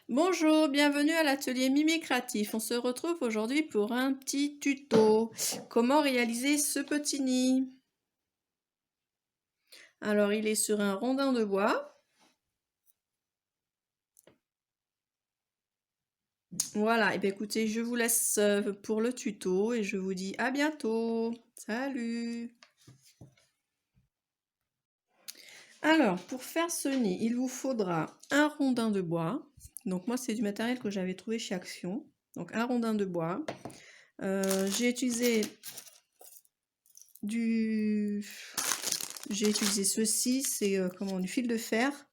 Bonjour, bienvenue à l'atelier Mimi Créatif. On se retrouve aujourd'hui pour un petit tuto. Comment réaliser ce petit nid? Alors, il est sur un rondin de bois. Voilà, et bien écoutez, je vous laisse pour le tuto et je vous dis à bientôt. Salut! Alors, pour faire ce nid, il vous faudra un rondin de bois. Donc moi, c'est du matériel que j'avais trouvé chez Action. Donc un rondin de bois. J'ai utilisé ceci, c'est du fil de fer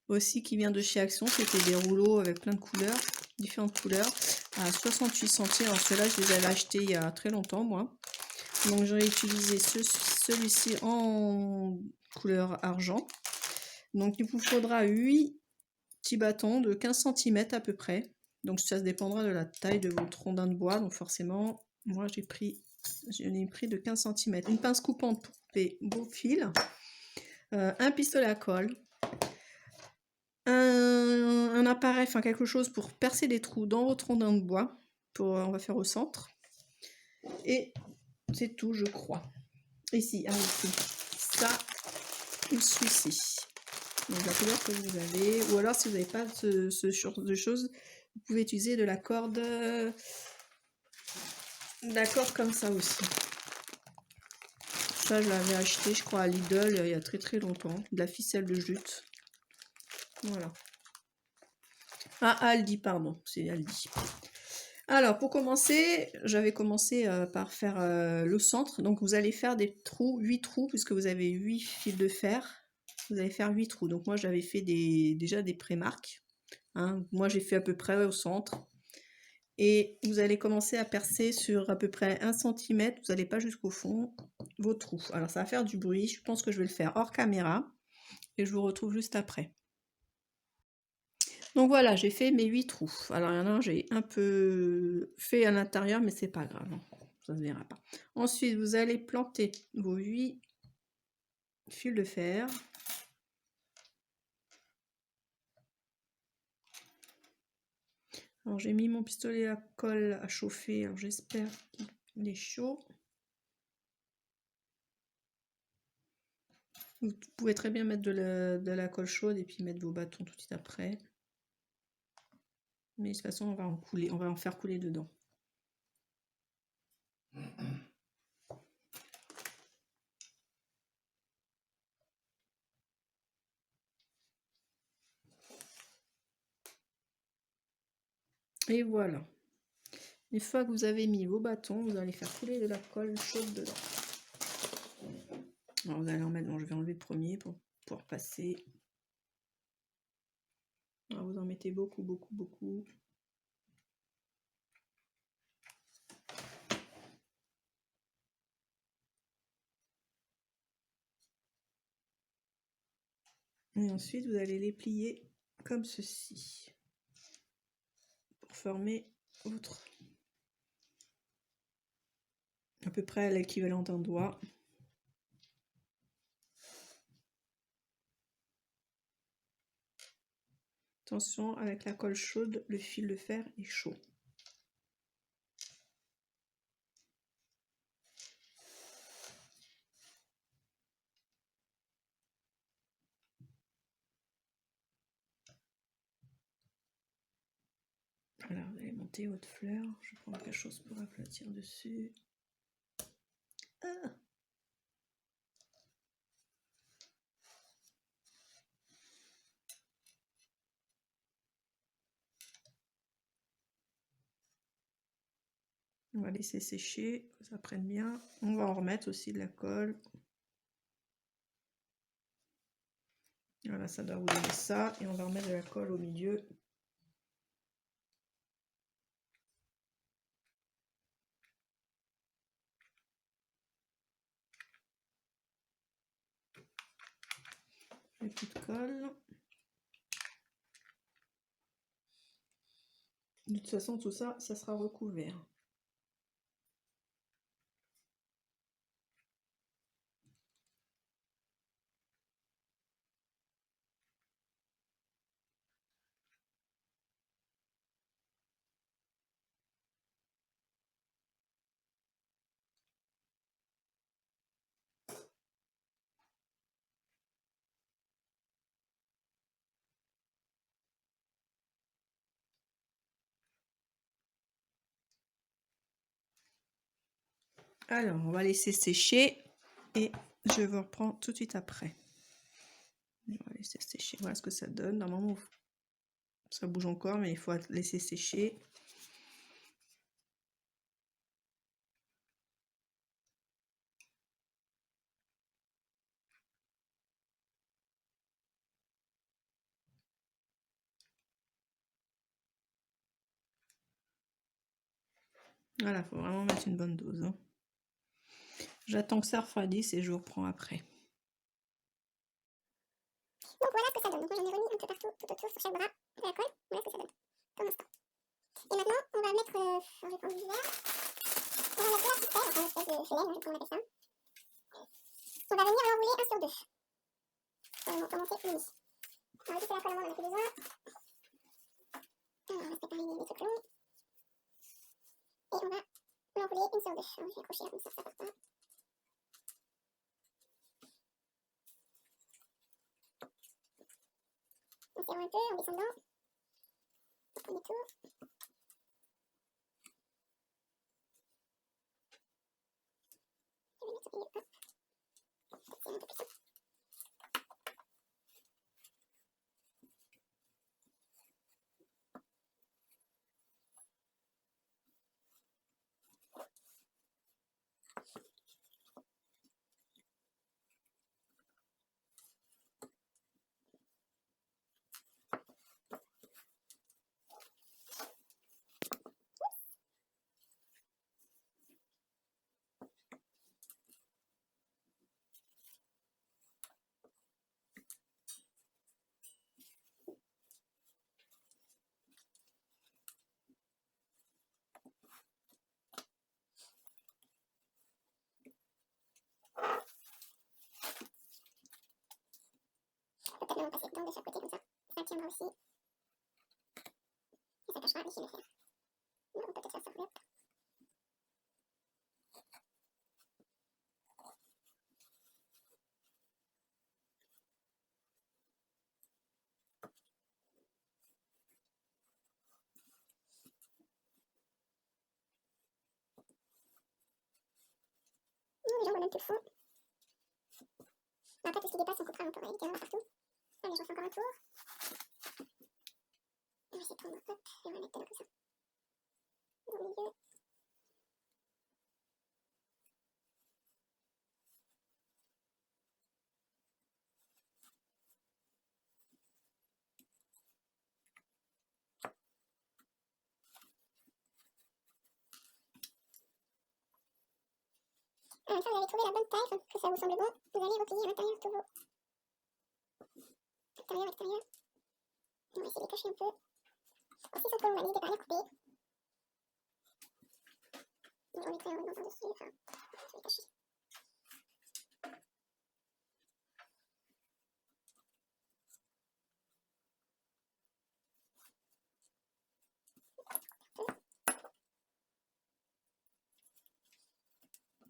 aussi qui vient de chez Action. C'était des rouleaux avec plein de couleurs, différentes couleurs, à 68 centimes. Alors ceux-là, je les avais achetés il y a très longtemps, moi. Donc j'ai utilisé celui-ci en couleur argent. Donc il vous faudra 8 petits bâtons de 15 cm à peu près. Donc ça se dépendra de la taille de votre rondin de bois. Donc forcément, moi j'en ai pris de 15 cm. Une pince coupante pour couper vos fils. Un pistolet à colle. Un appareil, enfin quelque chose pour percer des trous dans votre rondin de bois. On va faire au centre. Et c'est tout, je crois. Ici, ici. Ça ou celui-ci. Donc la couleur que vous avez. Ou alors si vous n'avez pas ce genre de choses, vous pouvez utiliser de la corde comme ça aussi. Ça, je l'avais acheté, je crois, à Lidl il y a très très longtemps. De la ficelle de jute. Voilà. Ah, Aldi, pardon. C'est Aldi. Alors, pour commencer, j'avais commencé par faire le centre. Donc, vous allez faire des trous, 8 trous, puisque vous avez 8 fils de fer. Vous allez faire 8 trous. Donc, moi, j'avais fait déjà des pré-marques. Hein. Moi, j'ai fait à peu près au centre. Et vous allez commencer à percer sur à peu près 1 cm. Vous n'allez pas jusqu'au fond, vos trous. Alors, ça va faire du bruit. Je pense que je vais le faire hors caméra. Et je vous retrouve juste après. Donc voilà, j'ai fait mes 8 trous. Alors il y en a un, j'ai un peu fait à l'intérieur, mais c'est pas grave, hein. Ça ne se verra pas. Ensuite, vous allez planter vos 8 fils de fer. Alors j'ai mis mon pistolet à colle à chauffer, alors j'espère qu'il est chaud. Vous pouvez très bien mettre de la colle chaude et puis mettre vos bâtons tout de suite après. Mais de toute façon, on va en faire couler dedans. Et voilà. Une fois que vous avez mis vos bâtons, vous allez faire couler de la colle chaude dedans. Alors vous allez en mettre, bon, je vais enlever le premier pour pouvoir passer. Alors vous en mettez beaucoup, beaucoup, beaucoup. Et ensuite, vous allez les plier comme ceci pour former votre à peu près l'équivalent d'un doigt. Attention, avec la colle chaude, le fil de fer est chaud. Voilà, vous allez monter votre fleur. Je prends quelque chose pour aplatir dessus. Ah. On va laisser sécher, que ça prenne bien. On va en remettre aussi de la colle. Voilà, ça doit vous donner ça. Et on va remettre de la colle au milieu. La petite colle. De toute façon, tout ça, ça sera recouvert. Alors, on va laisser sécher et je vous reprends tout de suite après. On va laisser sécher. Voilà ce que ça donne. Normalement, ça bouge encore, mais il faut laisser sécher. Voilà, il faut vraiment mettre une bonne dose. Hein. J'attends que ça refroidisse et je vous reprends après. Donc voilà ce que ça donne. Donc moi j'en ai remis un peu partout, tout autour, sur chaque bras de la colle. Voilà ce que ça donne, pour l'instant. Et maintenant, on va mettre, je vais prendre du verre. On va mettre de la ficelle, enfin une espèce de filet, je sais pas comment on appelle ça. On va venir l'enrouler 1 sur 2. Pour monter uni. Alors du coup, c'est la colle, on n'en a plus besoin. Alors on va se préparer des trucs longs. Et on va l'enrouler 1 sur 2. Alors je vais accrocher là comme ça part pas. On serre un peu en descendant. On prend des tours. Je vais mettre au milieu, hop. C'est un peu plus simple. On peut peut-être même en passer dedans de chaque côté comme ça. Ça tiendra aussi. Et ça cachera les chemins. Donc on peut peut-être faire ça. Hop. Les jambes, on même plus le fond. Après, tout ce qui dépasse, on coupera, on peut éviter vraiment partout. Allez, j'en fais encore un tour. On va essayer de prendre, hop, et on va mettre de l'eau comme ça. Au milieu. Une fois que vous avez trouvé la bonne taille, que ça vous semble bon, vous allez replier à l'intérieur tout vos... Intérieur, extérieur. On va essayer de cacher un peu. Alors, si sont trop longs, n'hésitez pas à les couper. On mettrait un ruban par-dessus, enfin, je vais cacher.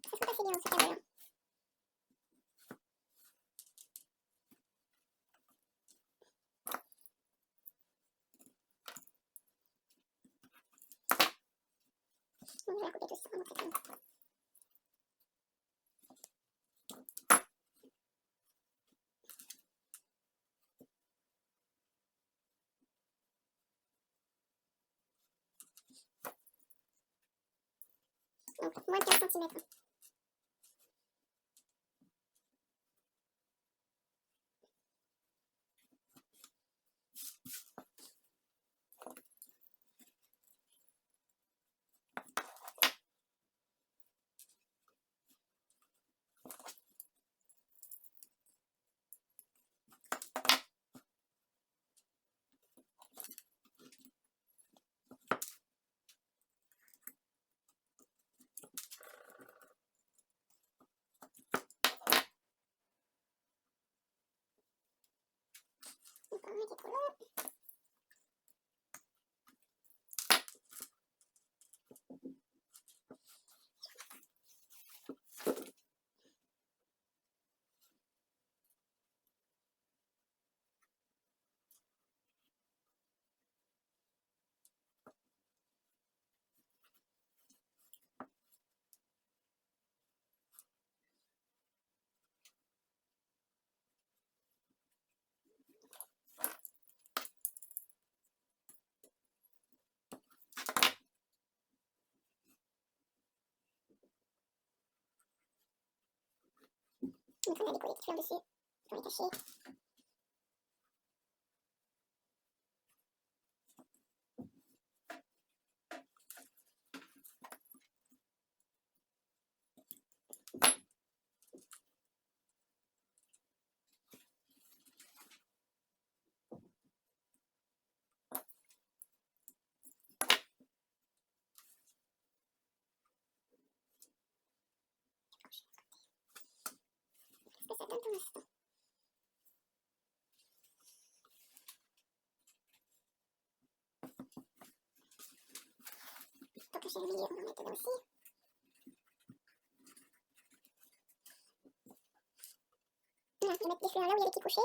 Ça se coupe assez bien dans ce cadre-là. Donc, je vais couper tout ça, on va montrer comme ça. Donc, moins de 15 cm. Donc, on va mettre trop long. Donc on a décollé des fleurs dessus pour les cacher. Qu'est-ce que ça donne pour l'instant? Pour cacher le milieu, on va en mettre dedans aussi. Voilà, je vais mettre des fleurs là où il y a les petits crochets.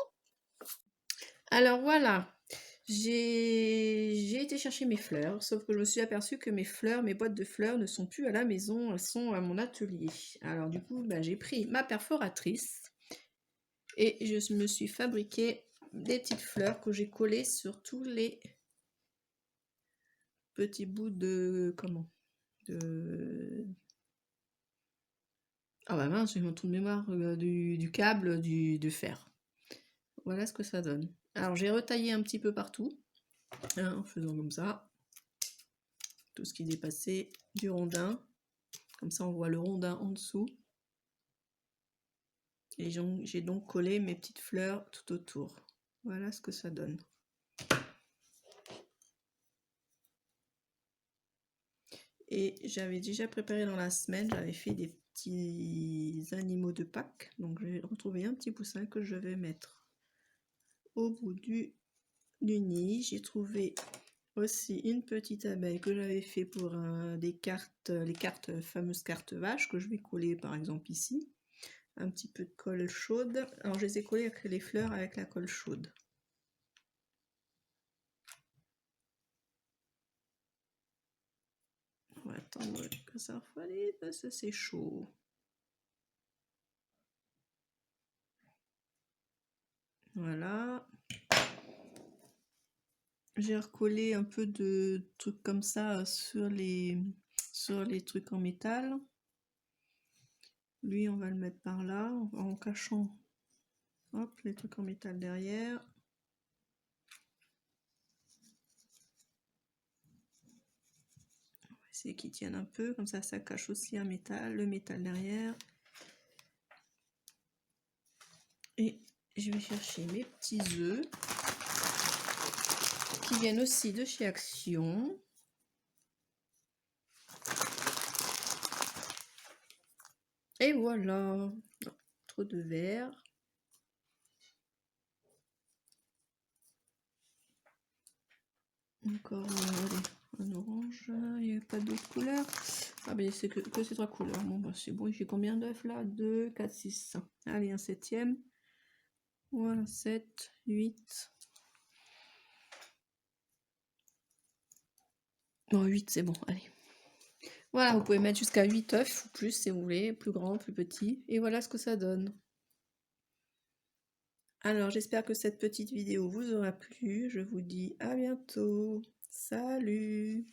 Alors voilà, j'ai été chercher mes fleurs, sauf que je me suis aperçue que mes fleurs, mes boîtes de fleurs ne sont plus à la maison, elles sont à mon atelier. Alors du coup, bah, j'ai pris ma perforatrice et je me suis fabriqué des petites fleurs que j'ai collées sur tous les petits bouts de... comment de... Ah bah mince, j'ai mon trou de mémoire du câble de fer. Voilà ce que ça donne. Alors j'ai retaillé un petit peu partout, hein, en faisant comme ça. Tout ce qui dépassait du rondin. Comme ça on voit le rondin en dessous. Et j'ai donc collé mes petites fleurs tout autour. Voilà ce que ça donne. Et j'avais déjà préparé dans la semaine, j'avais fait des petits animaux de Pâques. Donc j'ai retrouvé un petit poussin que je vais mettre au bout du nid. J'ai trouvé aussi une petite abeille que j'avais fait pour les fameuses cartes vaches que je vais coller par exemple ici. Un petit peu de colle chaude. Alors je les ai collées avec les fleurs avec la colle chaude. On va attendre que ça refroidisse parce que c'est chaud. Voilà. J'ai recollé un peu de trucs comme ça sur les trucs en métal. Lui, on va le mettre par là, en cachant hop, les trucs en métal derrière. On va essayer qu'ils tiennent un peu, comme ça cache aussi le métal derrière. Et je vais chercher mes petits œufs qui viennent aussi de chez Action. Et voilà. Non, trop de vert. Encore un orange, il n'y a pas d'autres couleurs. Ah ben c'est que ces trois couleurs. Bon bah c'est bon, j'ai combien d'œufs là? 2, 4, 6. Allez, un septième. Voilà, 7, 8. Non, 8 c'est bon, allez. Voilà, vous pouvez mettre jusqu'à 8 œufs ou plus si vous voulez, plus grand, plus petit. Et voilà ce que ça donne. Alors j'espère que cette petite vidéo vous aura plu. Je vous dis à bientôt. Salut!